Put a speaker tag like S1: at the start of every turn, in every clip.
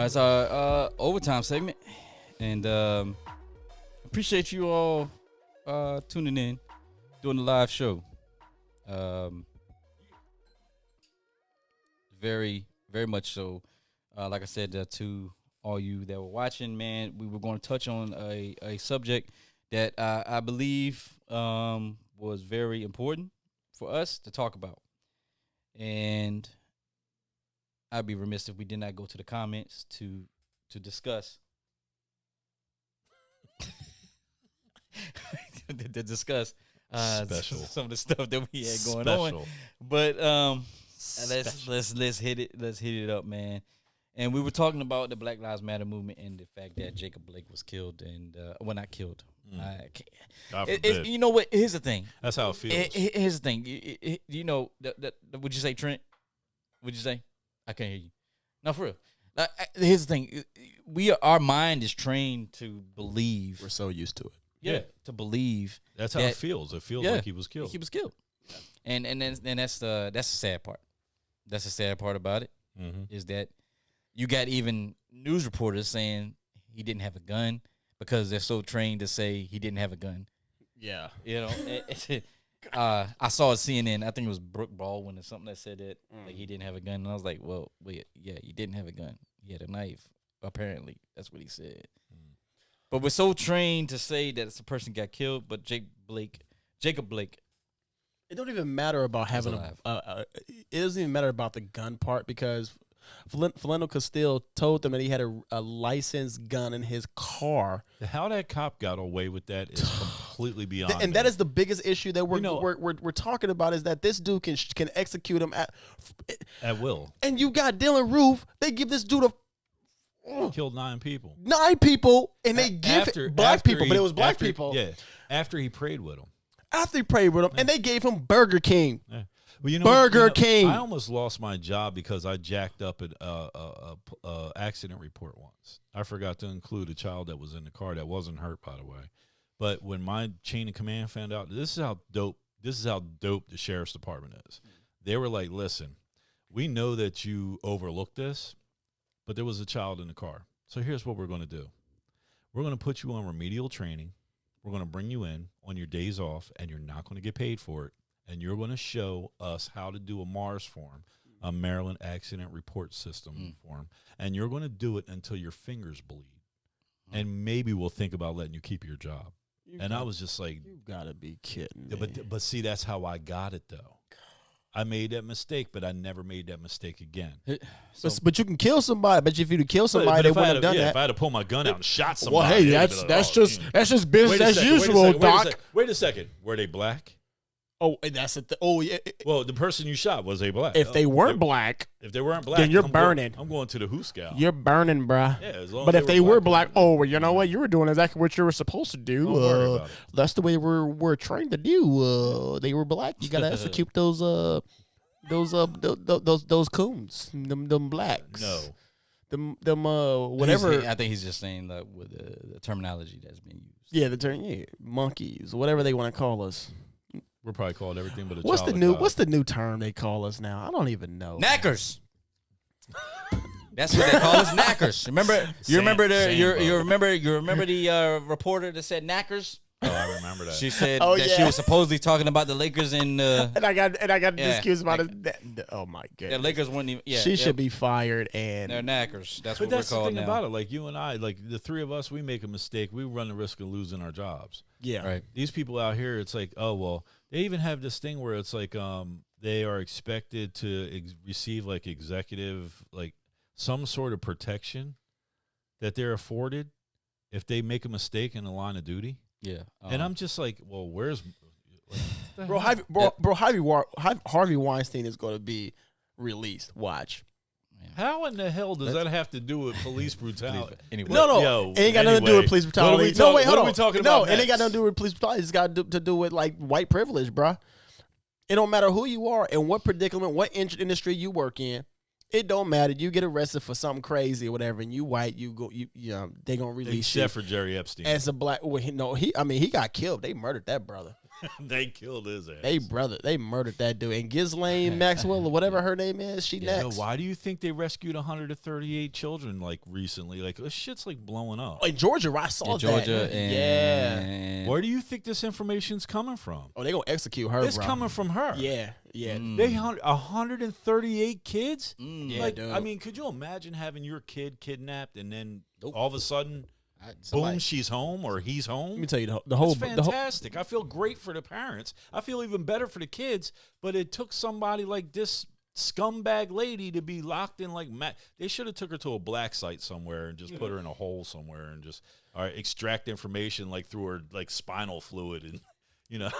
S1: It's our overtime segment, and appreciate you all tuning in, doing the live show. Very, very much so. Like I said to all you that were watching, man, we were going to touch on a subject that I believe was very important for us to talk about, and I'd be remiss if we did not go to the comments to discuss to discuss some of the stuff that we had going on. But let's hit it up, man. And we were talking about the Black Lives Matter movement and the fact that Jacob Blake was killed and not killed. You know what? Here's the thing.
S2: That's how it feels.
S1: Here's the thing. You know, would you say, Trent? Would you say? I can't hear you. No, for real. Here's the thing. Our mind is trained to believe.
S3: We're so used to it.
S1: Yeah, to believe.
S2: That's how it feels. It feels like he was killed.
S1: He was killed. And then that's the sad part. That's the sad part about it, is that you got even news reporters saying he didn't have a gun because they're so trained to say he didn't have a gun.
S3: Yeah.
S1: You know, I saw a CNN, I think it was Brooke Baldwin or something that said that like he didn't have a gun. And I was like, well, wait, yeah, he didn't have a gun. He had a knife, apparently. That's what he said. But we're so trained to say that it's a person got killed, but Jacob Blake.
S3: It don't even matter about having it doesn't even matter about the gun part because Philando Castile told them that he had a licensed gun in his car.
S2: How that cop got away with that is completely beyond.
S3: And that is the biggest issue that we're talking about is that this dude can execute him
S2: at will.
S3: And you got Dylan Roof. They give this dude
S2: killed 9 people.
S3: 9 people, and they give black people, but it was black people.
S2: Yeah, after he prayed with them.
S3: After he prayed with him, and they gave him Burger King.
S2: Yeah. Well,
S3: Burger King.
S2: I almost lost my job because I jacked up an accident report once. I forgot to include a child that was in the car that wasn't hurt, by the way. But when my chain of command found out, this is how dope the sheriff's department is. They were like, "Listen, we know that you overlooked this, but there was a child in the car. So here's what we're going to do. We're going to put you on remedial training. We're going to bring you in on your days off, and you're not going to get paid for it. And you're going to show us how to do a MARS form, a Maryland Accident Report System form. And you're going to do it until your fingers bleed. And maybe we'll think about letting you keep your job." I was just like,
S3: "You got to be kidding me."
S2: But see, that's how I got it, though. I made that mistake, but I never made that mistake again.
S3: But you can kill somebody. I bet you if you'd kill somebody, they wouldn't have done that.
S2: If I had to pull my gun out and shot somebody.
S3: Well, hey, that's just business as usual, Doc.
S2: Wait a second. Were they black?
S3: Oh, that's it. Oh, yeah.
S2: Well, the person you shot, was they black?
S3: If they weren't black,
S2: then
S3: you're burning.
S2: I'm going to the Hooskow.
S3: You're burning, bruh.
S2: Yeah,
S3: but if they were black, well, you know what? You were doing exactly what you were supposed to do.
S2: Don't worry about it.
S3: That's the way we're trained to do. They were black. You got to execute those coons, them blacks.
S2: No.
S3: Them whatever.
S1: I think he's just saying that with the terminology that's being used.
S3: Yeah, the term, monkeys, whatever they want to call us.
S2: We're probably called everything but a
S3: What's
S2: child
S3: the new
S2: of God.
S3: What's the new term they call us now? I don't even know.
S1: Knackers. That's what they call us, knackers. You remember the reporter that said knackers?
S2: Oh, I remember that.
S1: She said that she was supposedly talking about the Lakers and
S3: I got excused about it. Oh my goodness.
S1: The Lakers wouldn't even. Yeah,
S3: she should be fired. And
S1: they're knackers. That's
S2: but
S1: what
S2: that's
S1: we're called
S2: the thing
S1: now.
S2: about it. Like you and I, like the three of us, we make a mistake, we run the risk of losing our jobs.
S3: Yeah.
S1: Right.
S2: These people out here, it's like, oh well, they even have this thing where it's like they are expected to receive like executive, like some sort of protection that they're afforded if they make a mistake in the line of duty.
S1: Yeah.
S2: And I'm just like, well, where's
S3: Harvey Weinstein is going to be released. Watch.
S2: How in the hell does that have to do with police brutality?
S1: Anyway.
S3: No. It ain't got nothing to do with police brutality.
S2: Hold on.
S3: What
S2: are we talking about
S3: it ain't got nothing to do with police brutality. It's got to do with like white privilege, bruh. It don't matter who you are and what predicament, what industry you work in. It don't matter. You get arrested for something crazy or whatever, and you white, they gonna release you.
S2: Except for Jerry Epstein.
S3: As a black, he got killed. They murdered that brother.
S2: They killed his ass.
S3: They murdered that dude. And Ghislaine Maxwell or whatever her name is, she next.
S2: Why do you think they rescued 138 children like recently? Like this shit's like blowing up.
S3: Oh, in Georgia, I saw that.
S1: Georgia
S3: yeah.
S2: Where do you think this information's coming from?
S3: Oh, they gonna execute her.
S2: It's
S3: bro.
S2: coming from her.
S3: Yeah.
S2: They 138 kids.
S3: Yeah,
S2: like,
S3: dude.
S2: I mean, could you imagine having your kid kidnapped and then all of a sudden,
S3: Somebody-
S2: boom, she's home or he's home?
S3: Let me tell you the whole.
S2: It's fantastic. I feel great for the parents. I feel even better for the kids. But it took somebody like this scumbag lady to be locked in like they should have took her to a black site somewhere and just put her in a hole somewhere and just extract information like through her like spinal fluid and.
S1: All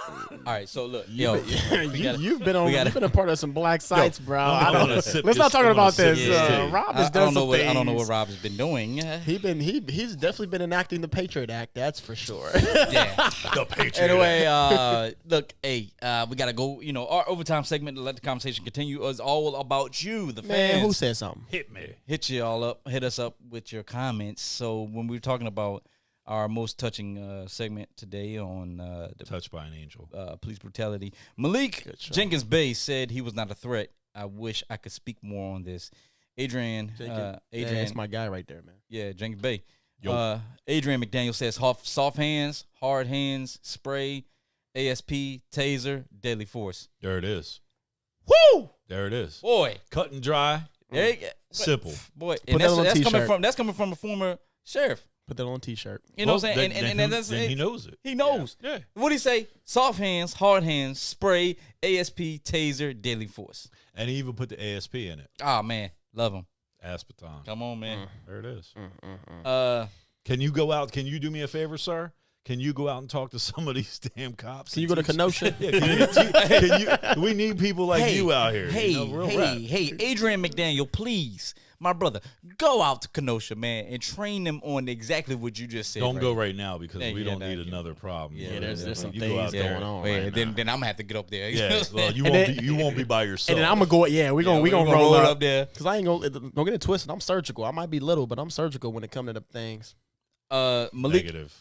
S1: right, so look, you've
S3: been a part of some black sites, bro. Let's not talk about this. Rob has done some things.
S1: I don't know what Rob has been doing.
S3: He's definitely been enacting the Patriot Act. That's for sure.
S1: Yeah,
S2: the Patriot.
S1: Anyway, look, hey, we gotta go. Our overtime segment to let the conversation continue is all about you, the fans.
S3: Man, who said something?
S2: Hit me.
S1: Hit us up with your comments. So when we were talking about our most touching segment today on the
S2: Touched by an Angel.
S1: Police brutality, Malik Jenkins Bay said he was not a threat. I wish I could speak more on this. Adrian,
S3: that's my guy right there, man.
S1: Yeah, Jenkins Bay. Adrian McDaniel says soft hands, hard hands, spray, ASP, taser, deadly force.
S2: There it is.
S1: Woo!
S2: There it is.
S1: Boy,
S2: cut and dry.
S1: Simple. Boy,
S3: and
S1: that's coming from a former sheriff.
S3: Put that on a T-shirt.
S1: You know what I'm saying?
S2: And he knows it.
S1: He knows.
S2: Yeah.
S1: What'd he say? Soft hands, hard hands, spray, ASP, taser, deadly force.
S2: And he even put the ASP in it.
S1: Oh, man. Love him.
S2: Aspeton.
S1: Come on, man.
S2: There it is.
S1: Can
S2: you go out? Can you do me a favor, sir? Can you go out and talk to some of these damn cops?
S3: Can you go to Kenosha?
S2: We need people like you out here.
S1: Hey, Adrian McDaniel, please, my brother, go out to Kenosha, man, and train them on exactly what you just said.
S2: Don't go right now because we don't need another problem.
S3: Yeah, there's some things going on.
S1: Then I'm gonna have to get up there.
S2: Yeah, well, you won't be by yourself.
S3: And then I'm gonna go. Yeah, we gonna roll
S1: up there
S3: because I ain't gonna. Don't get it twisted. I'm surgical. I might be little, but I'm surgical when it comes to the things.
S1: Malik.
S2: Negative.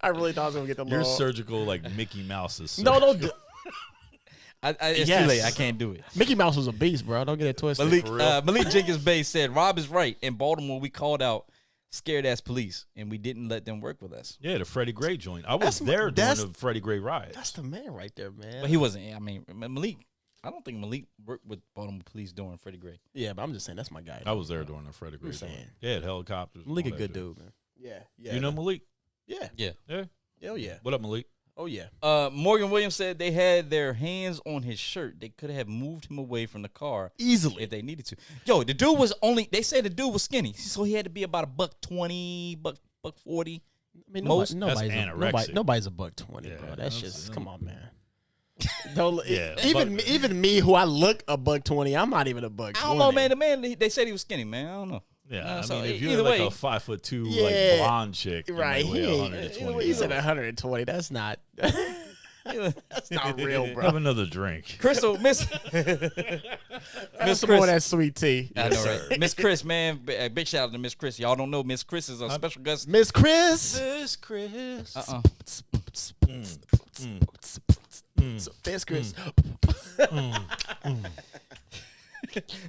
S3: I really thought I was gonna get the.
S2: You're surgical like Mickey Mouse is.
S3: No,
S1: it's too late. I can't do it.
S3: Mickey Mouse was a beast, bro. Don't get it twisted.
S1: Malik Jenkins Bay said, Rob is right. In Baltimore, we called out scared ass police, and we didn't let them work with us.
S2: Yeah, the Freddie Gray joint. I was there during the Freddie Gray riot.
S3: That's the man right there, man.
S1: But he wasn't. I mean, Malik. I don't think Malik worked with Baltimore police during Freddie Gray.
S3: Yeah, but I'm just saying that's my guy.
S2: I was there during the Freddie Gray. Yeah, helicopters.
S3: Malik a good dude, man. Yeah.
S2: You know Malik?
S3: Yeah. Hell yeah.
S2: What up, Malik?
S3: Oh yeah.
S1: Morgan Williams said they had their hands on his shirt. They could have moved him away from the car
S3: easily
S1: if they needed to. Yo, the dude was only. They said the dude was skinny, so he had to be about $120, $140.
S3: I mean,
S1: most
S2: nobody's
S3: a $120, bro. That's just come on, man. Even me, who I look $120, I'm not even $120.
S1: I don't know, man. The man, they said he was skinny, man. I don't know.
S2: Yeah, I mean, if you're like a 5'2", like blonde chick,
S3: right? He said 120. That's not. That's not real, bro.
S2: Have another drink,
S1: Crystal. Miss
S3: Chris, more of that sweet tea.
S1: I know, right? Miss Chris, man. Big shout out to Miss Chris. Y'all don't know Miss Chris is a special guest.
S3: Miss Chris.
S2: Miss Chris.
S3: Miss Chris.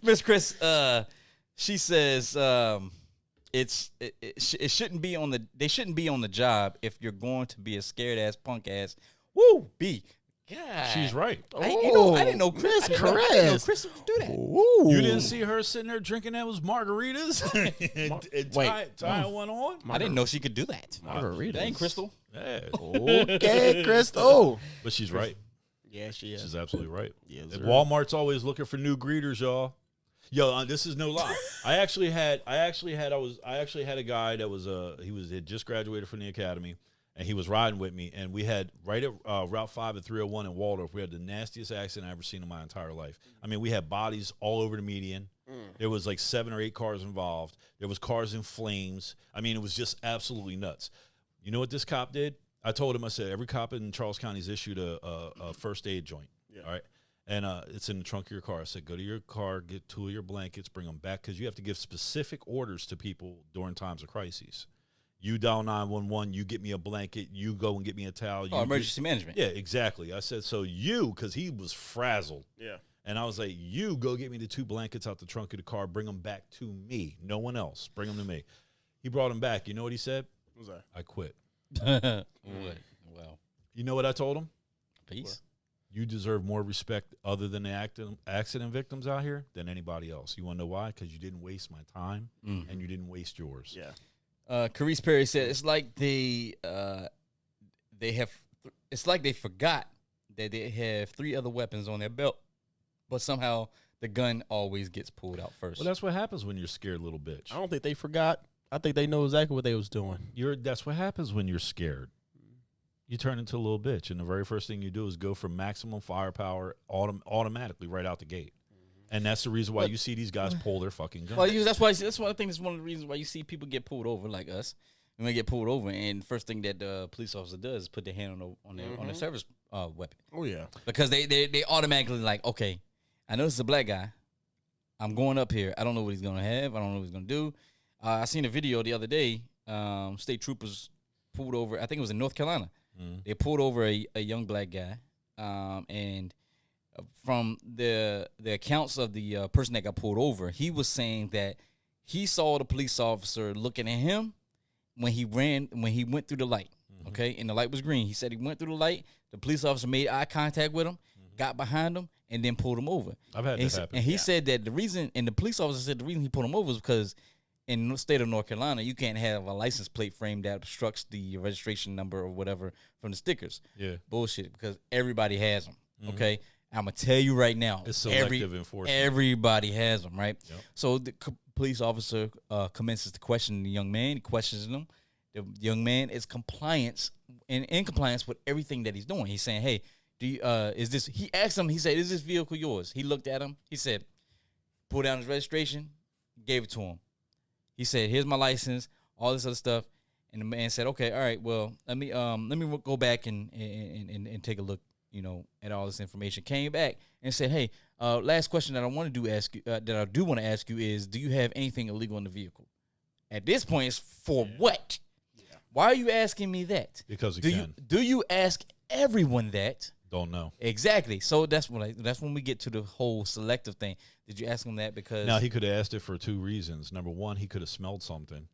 S1: Miss Chris. She says it shouldn't be on the. They shouldn't be on the job if you're going to be a scared ass punk ass. Woo, B. God.
S2: She's right.
S1: I didn't know Chris.
S3: Chris
S1: would do that.
S3: Ooh.
S2: You didn't see her sitting there drinking those margaritas and tying one on?
S1: I didn't know she could do that.
S3: Margaritas.
S1: Dang, Crystal.
S2: Yeah.
S3: Okay, Crystal.
S2: But she's right.
S3: Yeah, she is.
S2: She's absolutely right.
S3: Yes,
S2: Walmart's always looking for new greeters, y'all. Yo, this is no lie. I actually had a guy that was had just graduated from the academy, and he was riding with me, and we had right at Route 5 and 301 in Waldorf. We had the nastiest accident I ever seen in my entire life. I mean, we had bodies all over the median. There was like 7 or 8 cars involved. There was cars in flames. I mean, it was just absolutely nuts. You know what this cop did? I told him, I said, every cop in Charles County is issued a first aid joint. Yeah. All right. And it's in the trunk of your car. I said, go to your car, get 2 of your blankets, bring them back, because you have to give specific orders to people during times of crises. You dial 911. You get me a blanket. You go and get me a towel. You
S1: emergency management.
S2: Yeah, exactly. I said, so you, because he was frazzled.
S3: Yeah.
S2: And I was like, you go get me the 2 blankets out the trunk of the car. Bring them back to me. No one else. Bring them to me. He brought them back. You know what he said?
S3: What was that?
S2: I quit.
S1: Well,
S2: You know what I told him?
S1: peace.
S2: You deserve more respect other than the accident victims out here than anybody else. You want to know why? Because you didn't waste my time and you didn't waste yours.
S3: Yeah.
S1: Carice Perry said it's like they have. It's like they forgot that they have 3 other weapons on their belt, but somehow the gun always gets pulled out first.
S2: Well, that's what happens when you're a scared little bitch.
S3: I don't think they forgot. I think they know exactly what they was doing.
S2: That's what happens when you're scared. You turn into a little bitch, and the very first thing you do is go for maximum firepower automatically right out the gate. And that's the reason why you see these guys pull their fucking guns.
S1: Well, that's why. That's why I think that's one of the reasons why you see people get pulled over like us. And they get pulled over, and the first thing that the police officer does is put their hand on their service weapon.
S3: Oh yeah.
S1: Because they automatically like, okay, I know this is a black guy. I'm going up here. I don't know what he's gonna have. I don't know what he's gonna do. I seen a video the other day. State troopers pulled over. I think it was in North Carolina. They pulled over a young black guy, and from the accounts of the person that got pulled over, he was saying that he saw the police officer looking at him when he went through the light. Okay, and the light was green. He said he went through the light. The police officer made eye contact with him, got behind him, and then pulled him over.
S2: I've had that happen.
S1: And he said that the reason, and the police officer said the reason he pulled him over was because in the state of North Carolina, you can't have a license plate frame that obstructs the registration number or whatever from the stickers.
S2: Yeah.
S1: Bullshit, because everybody has them, okay? I'm going to tell you right now.
S2: It's selective enforcement.
S1: Everybody has them, right?
S2: Yep.
S1: So the police officer commences to question the young man. He questions him. The young man is in compliance with everything that he's doing. He's saying, hey, is this, he asked him, he said, is this vehicle yours? He looked at him. He said, pull down his registration, gave it to him. He said, here's my license, all this other stuff. And the man said, okay, all right, well, let me go back and take a look, at all this information. Came back and said, hey, last question that I want to ask you is, do you have anything illegal in the vehicle? At this point, it's for what? Yeah. Why are you asking me that?
S2: Because
S1: do you ask everyone that?
S2: Don't know.
S1: Exactly. So that's when we get to the whole selective thing. Did you ask him that because...
S2: Now, he could have asked it for 2 reasons. Number one, he could have smelled something,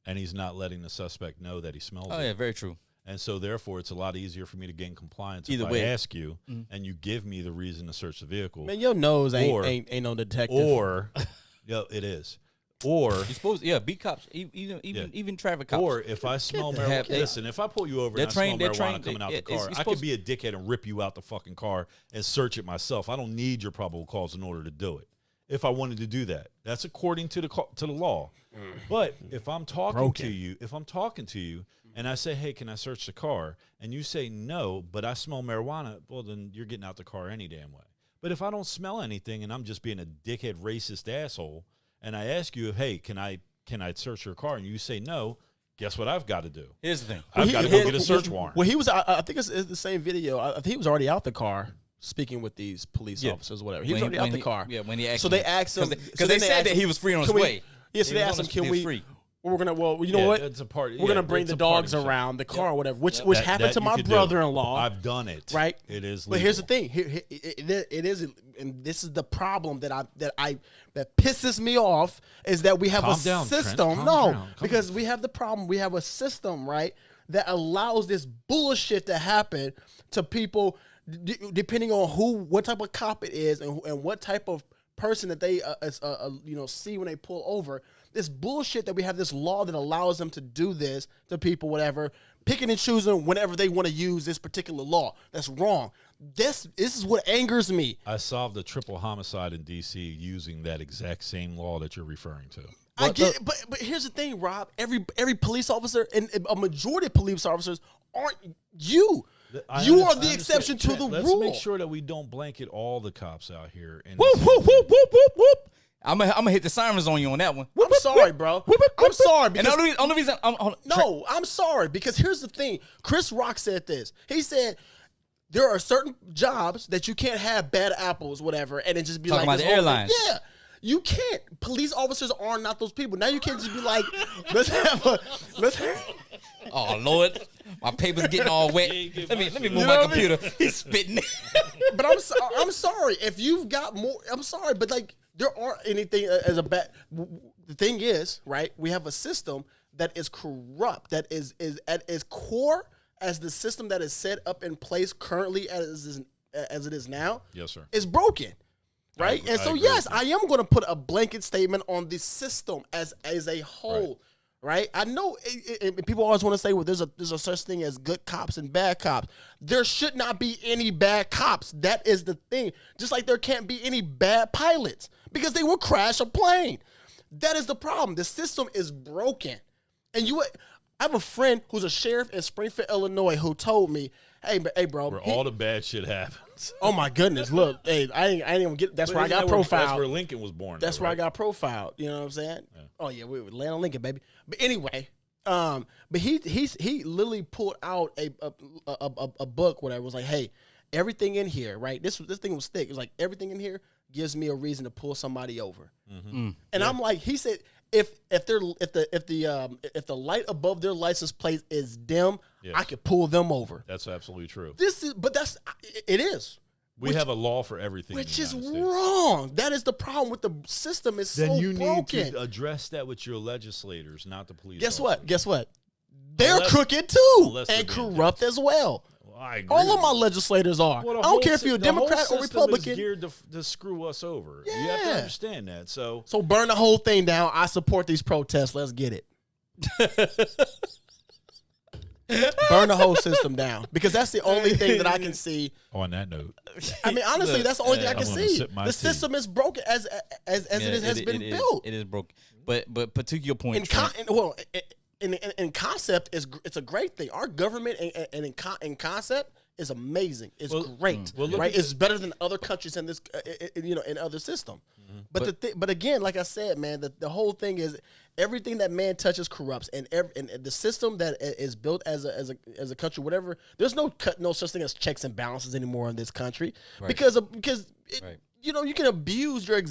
S2: and he's not letting the suspect know that he smells it.
S1: Oh, yeah, very true.
S2: And so, therefore, it's a lot easier for me to gain compliance
S1: Either
S2: if
S1: way.
S2: I ask you and you give me the reason to search the vehicle.
S3: Man, your nose ain't no detective.
S2: Or, it is. Or
S1: you're supposed to, beat cops, even traffic cops.
S2: Or if I smell marijuana, listen, if I pull you over and I smell marijuana coming out the car, I could be a dickhead and rip you out the fucking car and search it myself. I don't need your probable cause in order to do it. If I wanted to do that, that's according to the law. But if I'm talking to you, and I say, hey, can I search the car? And you say no, but I smell marijuana, well, then you're getting out the car any damn way. But if I don't smell anything and I'm just being a dickhead racist asshole, and I ask you, hey, can I search your car? And you say no, guess what I've got to do?
S1: Here's the thing.
S2: I've got to go get a search warrant.
S3: Well, he was, I think it's the same video. I think he was already out the car speaking with these police officers, whatever. He was already out the car.
S1: Yeah, when he asked
S3: so they asked him.
S1: Because they said that he was free on his way.
S3: Yeah, so they asked him, can we... We're gonna, you know what?
S2: It's a party.
S3: We're gonna bring the dogs around the car or whatever, which happened to my brother-in-law.
S2: I've done it.
S3: Right.
S2: It is.
S3: But here's the thing. It is, and this is the problem that pisses me off is that we have a system. Because we have the problem. We have a system, right, that allows this bullshit to happen to people, depending on what type of cop it is, and what type of person that they see when they pull over. This bullshit that we have this law that allows them to do this to people, whatever, picking and choosing whenever they want to use this particular law. That's wrong. This is what angers me.
S2: I solved a triple homicide in D.C. using that exact same law that you're referring to.
S3: I get it, but here's the thing, Rob. Every police officer and a majority of police officers aren't you. You are the exception to the rule.
S2: Let's make sure that we don't blanket all the cops out here.
S1: Whoop, whoop, whoop, whoop, whoop, whoop. I'm gonna hit the sirens on you on that one.
S3: I'm sorry, bro. I'm sorry.
S1: And the only reason
S3: I'm sorry because here's the thing. Chris Rock said this. He said there are certain jobs that you can't have bad apples, whatever, and it just be
S1: talking
S3: like
S1: about the airlines.
S3: Yeah. You can't. Police officers are not those people. Now you can't just be like, let's have.
S1: Oh Lord, my paper's getting all wet. Let me move my computer. He's spitting.
S3: But I'm sorry if you've got more. I'm sorry, but like there aren't anything as a bad. The thing is, right? We have a system that is corrupt. That is at its core as the system that is set up in place currently as it is now.
S2: Yes, sir.
S3: Is broken. Right? And so, yes, I am going to put a blanket statement on the system as a whole. Right? I know people always want to say, well, there's a such thing as good cops and bad cops. There should not be any bad cops. That is the thing. Just like there can't be any bad pilots because they will crash a plane. That is the problem. The system is broken. And I have a friend who's a sheriff in Springfield, Illinois, who told me, hey, bro.
S2: Where all the bad shit happens.
S3: Oh, my goodness. Look, hey, I ain't even get. That's where I got profiled.
S2: That's where Lincoln was born.
S3: That's where I got profiled. You know what I'm saying? Yeah. Oh, yeah, we would land on Lincoln, baby. But anyway, but he literally pulled out a book where I was like, hey, everything in here, right? This thing was thick. It was like everything in here gives me a reason to pull somebody over. Mm-hmm. And I'm like, he said, if the light above their license plate is dim, yes, I could pull them over.
S2: That's absolutely true.
S3: It is.
S2: We have a law for everything,
S3: which is wrong. That is the problem with the system. Is so broken. Then you need
S2: to address that with your legislators, not the police.
S3: Guess what? They're crooked too and corrupt as well.
S2: I agree.
S3: All of my legislators are. Well, I don't care if you're a Democrat or Republican.
S2: Is geared to screw us over.
S3: Yeah.
S2: You have to understand that. So
S3: burn the whole thing down. I support these protests. Let's get it. Burn the whole system down because that's the only thing that I can see.
S2: On that note,
S3: I mean, honestly, that's the only thing I can see. The system is broken as it has been built.
S1: It is broken. But to your point,
S3: in concept, it's a great thing. Our government and in concept is amazing. It's great, right? It's better than other countries in this, in other system. Mm-hmm. But again, like I said, man, the whole thing is everything that man touches corrupts, and the system that is built as a country, whatever. There's no such thing as checks and balances anymore in this country because you can abuse your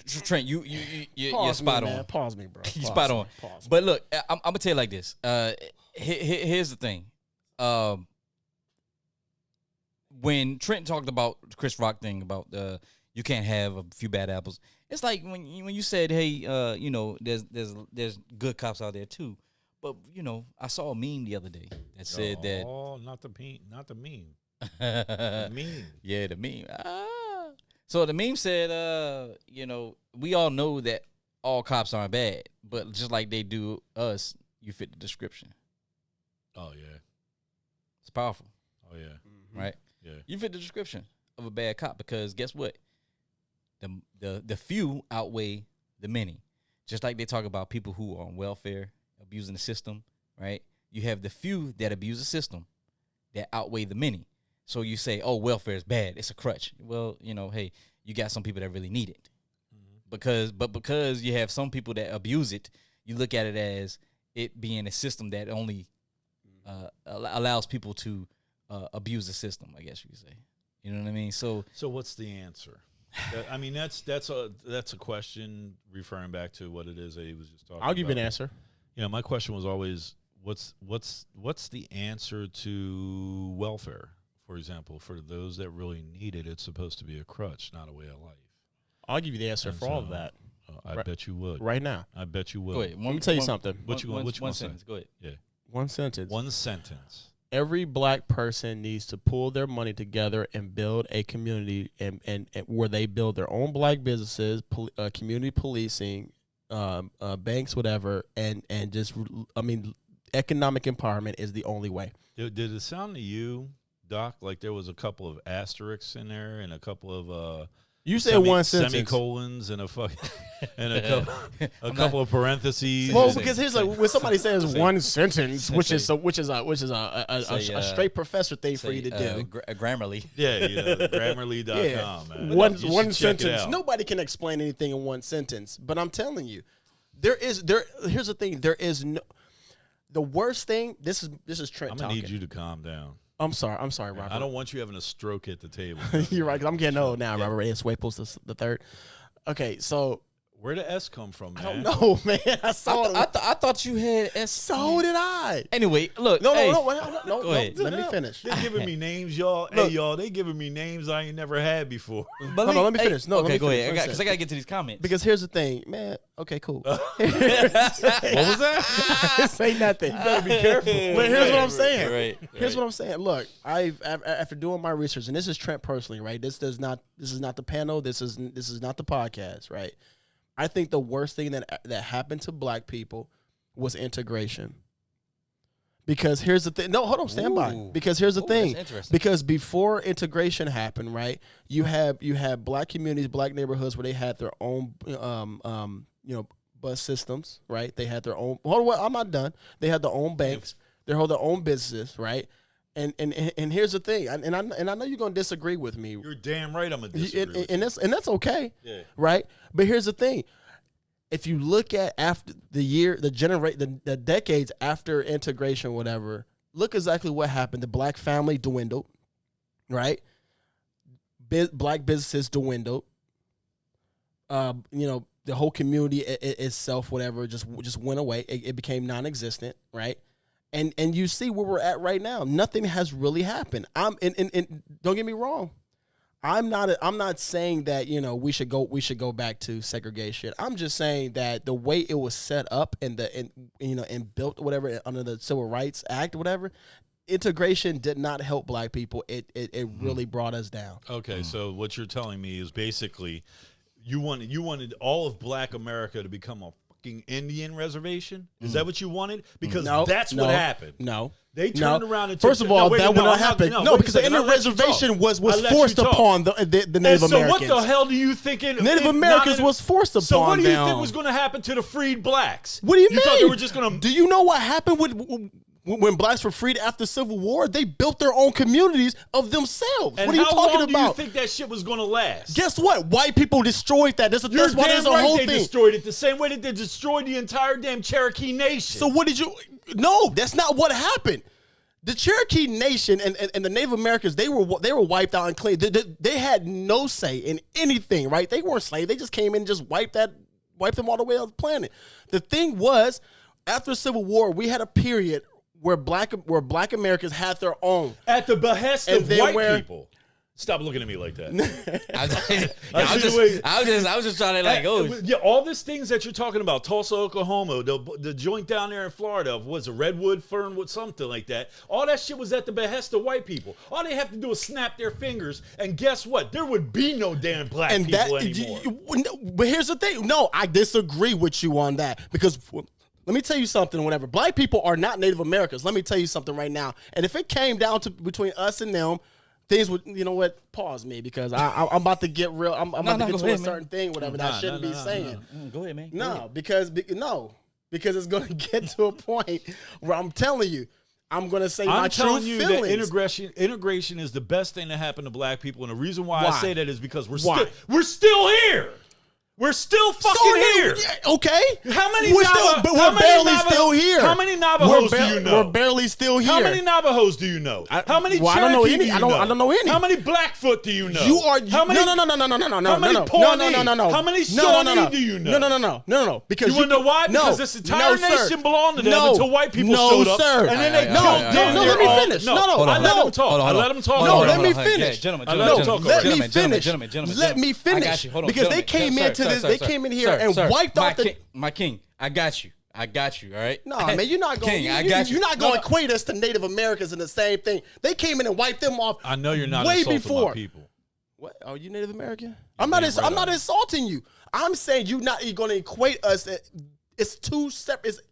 S1: Trent, you're spot on.
S3: Pause me, bro.
S1: You're spot on. But look, I'm gonna tell you like this. Here's the thing. When Trent talked about the Chris Rock thing about you can't have a few bad apples, it's like when you said, hey, there's good cops out there too. But I saw a meme the other day that said that.
S2: Oh, not the meme. The meme.
S1: Yeah, the meme. So the meme said, we all know that all cops aren't bad, but just like they do us, you fit the description.
S2: Oh, yeah.
S1: It's powerful.
S2: Oh, yeah. Mm-hmm.
S1: Right?
S2: Yeah.
S1: You fit the description of a bad cop because guess what? The few outweigh the many. Just like they talk about people who are on welfare, abusing the system, right? You have the few that abuse the system that outweigh the many. So you say, oh, welfare is bad. It's a crutch. Well, hey, you got some people that really need it. Mm-hmm. Because you have some people that abuse it, you look at it as it being a system that only allows people to abuse the system, I guess you could say. You know what I mean? So
S2: what's the answer? I mean, that's a question referring back to what it is that he was just talking about.
S3: I'll give you an answer.
S2: My question was always, what's the answer to welfare? For example, for those that really need it, it's supposed to be a crutch, not a way of life.
S3: I'll give you the answer for all of that.
S2: I bet you would.
S3: Right now.
S2: I bet you would.
S1: Go ahead.
S3: Let me tell you something.
S2: What you going to say?
S1: Go ahead.
S2: Yeah.
S3: One sentence.
S2: One sentence.
S3: Every black person needs to pull their money together and build a community and where they build their own black businesses, community policing, banks, whatever, and just, economic empowerment is the only way.
S2: Did it sound to you, Doc, like there was a couple of asterisks in there and a couple of
S3: you said one sentence,
S2: semicolons, and a couple of parentheses.
S3: Well, because here's when somebody says one sentence, which is a straight professor thing for you to do.
S1: Grammarly,
S2: Grammarly.com.
S3: Man. One sentence. Nobody can explain anything in one sentence, but I'm telling you, here's the thing. There is no. The worst thing. This is Trent.
S2: I'm gonna need you to calm down.
S3: I'm sorry, Robert.
S2: I don't want you having a stroke at the table.
S3: You're right, 'cause I'm getting old now, Robert A. Swaples the third. Okay, so
S2: Where did S come from, man?
S3: I don't know, man. I saw it.
S1: I thought you had S.
S3: So did I.
S1: Anyway, look.
S3: No,
S1: hey,
S3: no.
S1: Go ahead.
S3: Let me finish.
S2: They giving me names, y'all.
S3: Look.
S2: Hey, y'all, they giving me names I ain't never had before.
S1: But
S3: Hold on, let me finish. No, let
S1: okay,
S3: me
S1: go
S3: finish.
S1: ahead.
S3: One
S1: Because I
S3: second.
S1: gotta get to these comments.
S3: Because here's the thing, man. Okay, cool.
S2: What was that?
S3: Say nothing.
S2: Better be careful.
S3: But here's what I'm saying.
S1: Right.
S3: Here's what I'm saying. Look, after doing my research, and this is Trent personally, right? This is not the panel. This is not the podcast, right? I think the worst thing that happened to black people was integration. Because here's the thing. No, hold on, stand by. Because here's the thing.
S1: That's interesting.
S3: Because before integration happened, right? You have black communities, black neighborhoods where they had their own bus systems, right? They had their own. Hold on, I'm not done. They had their own banks. They hold their own businesses, right? And here's the thing, and I know you're gonna disagree with me.
S2: You're damn right I'm going to disagree with you.
S3: And that's okay,
S2: Yeah.
S3: right? But here's the thing: if you look at after the decades after integration, whatever, look exactly what happened. The black family dwindled, right? Black businesses dwindled. The whole community itself, whatever, just went away. It became non-existent, right? And you see where we're at right now. Nothing has really happened. And don't get me wrong. I'm not saying that, we should go back to segregation. I'm just saying that the way it was set up and built whatever under the Civil Rights Act, whatever, integration did not help black people. It really brought us down.
S2: Okay, so what you're telling me is basically you wanted all of black America to become a fucking Indian reservation? Is that what you wanted? Because that's what happened.
S3: No.
S2: They turned around and took
S3: first of all, that would not happen. No, because the Indian
S2: I'll let you
S3: reservation
S2: talk.
S3: was
S2: I'll let
S3: forced
S2: you talk.
S3: upon the Native
S2: So
S3: Americans.
S2: what the hell do you think?
S3: Native Americans was forced upon
S2: So what do you
S3: them.
S2: think was going to happen to the freed blacks?
S3: What do you mean?
S2: You thought they were just going to?
S3: Do you know what happened when blacks were freed after Civil War? They built their own communities of themselves.
S2: And
S3: what are you
S2: how
S3: talking
S2: long
S3: about?
S2: do you think that shit was going to last?
S3: Guess what? White people destroyed that. That's
S2: You're
S3: why there's
S2: damn
S3: a
S2: right
S3: whole
S2: they
S3: thing.
S2: destroyed it the same way that they destroyed the entire damn Cherokee Nation.
S3: So what did you? No, that's not what happened. The Cherokee Nation and the Native Americans, they were wiped out and clean. They had no say in anything, right? They weren't slaves. They just came in and just wiped them all the way off the planet. The thing was, after the Civil War, we had a period where black Americans had their own.
S2: At the behest
S3: And
S2: of
S3: then
S2: white people. Stop looking at me like that.
S1: I was just trying to
S2: All these things that you're talking about, Tulsa, Oklahoma, the joint down there in Florida, was a redwood, fernwood, something like that. All that shit was at the behest of white people. All they have to do is snap their fingers, and guess what? There would be no damn black people anymore.
S3: But here's the thing. No, I disagree with you on that because. Let me tell you something. Whenever black people are not Native Americans, let me tell you something right now. And if it came down to between us and them, things would, you know what? Pause me because I'm about to get real. I'm about to get to a certain thing, whatever that I shouldn't be saying.
S1: Go ahead, man.
S3: Because it's going to get to a point where I'm telling you, I'm going to say my true feelings.
S2: I'm telling you that integration is the best thing that happened to black people, and the reason why I say that is because we're still here. We're still fucking here.
S3: Okay.
S2: How many?
S3: We're barely still here.
S2: How many Navajos do you know?
S3: We're barely still here.
S2: How many Navajos do you know? How many Cherokee
S3: I don't know any.
S2: do you know?
S3: I don't know any.
S2: How many Blackfoot do you know?
S3: You are
S2: how many?
S3: No.
S2: How many Pawnee? How many Shawnee do you know?
S3: No. Because
S2: you want to know why? Because this entire nation belonged to them until white people showed up.
S3: Sir.
S2: And then they killed them.
S3: No. Let me finish. No.
S2: I let them talk. I let them talk.
S3: No, let me finish.
S1: Gentlemen,
S3: let me finish.
S1: Let
S3: me finish.
S1: I got you. Hold on,
S3: because they came into this. They came in here and wiped off
S1: my king. I got you. All right.
S3: No, man, you're not going. You're not going to equate us to Native Americans in the same thing. They came in and wiped them off.
S2: I know you're not
S3: way
S2: insulting
S3: before
S2: my people.
S3: What? Are you Native American? I'm not insulting you. I'm saying you're going to equate us. It's two separate. It's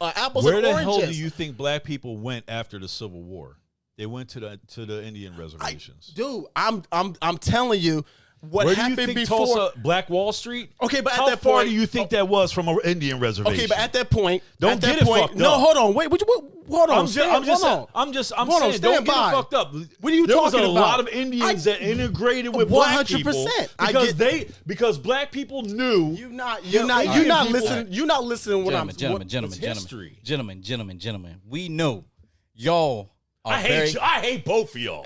S3: apples and oranges.
S2: Where the hell do you think black people went after the Civil War? They went to the Indian reservations.
S3: I'm telling you. What
S2: Where
S3: happened
S2: do you think
S3: before
S2: Tulsa, Black Wall Street?
S3: Okay, but
S2: how
S3: at that
S2: far
S3: point,
S2: do you think that was from an Indian reservation?
S3: Okay, but at that point,
S2: don't get it fucked up.
S3: No, hold on, wait. Hold on.
S2: I'm saying, don't get it fucked up.
S3: What are you
S2: there
S3: talking
S2: was a
S3: about?
S2: lot of Indians that integrated with black people because black people knew.
S3: You're not listening. You're not listening.
S1: Gentlemen. We know y'all are
S2: I hate both of y'all.